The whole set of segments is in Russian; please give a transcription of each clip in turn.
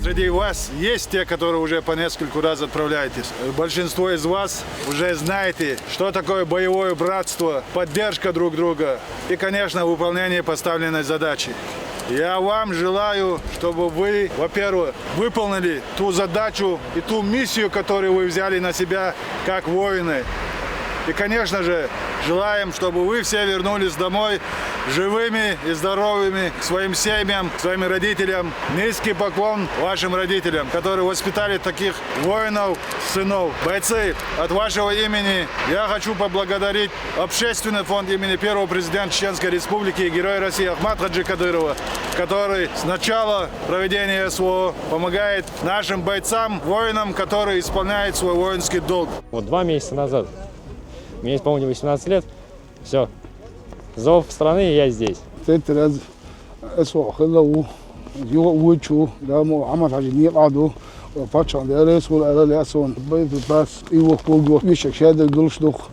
Среди вас есть те, которые уже по нескольку раз отправляетесь. Большинство из вас уже знаете, что такое боевое братство, поддержка друг друга и, конечно, выполнение поставленной задачи. Я вам желаю, чтобы вы, во-первых, выполнили ту задачу и ту миссию, которую вы взяли на себя как воины. И, конечно же, желаем, чтобы вы все вернулись домой живыми и здоровыми к своим семьям, к своим родителям. Низкий поклон вашим родителям, которые воспитали таких воинов, сынов. Бойцы, от вашего имени я хочу поблагодарить Общественный фонд имени первого президента Чеченской Республики и Героя России Ахмата Хаджи Кадырова, который с начала проведения СВО помогает нашим бойцам, воинам, которые исполняют свой воинский долг. Вот 2 месяца назад, мне исполнилось 18 лет, все, зов страны, и я здесь.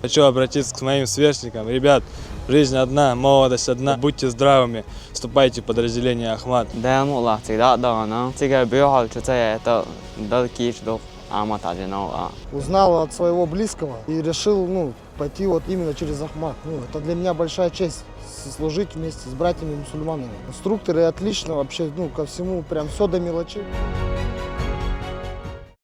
Хочу обратиться к моим сверстникам. Ребят, жизнь одна, молодость одна. Будьте здравыми, вступайте в подразделение Ахмат. Узнал от своего близкого и решил пойти вот именно через Ахмат. Это для меня большая честь служить вместе с братьями-мусульманами. Инструкторы отлично, вообще ко всему прям все до мелочей.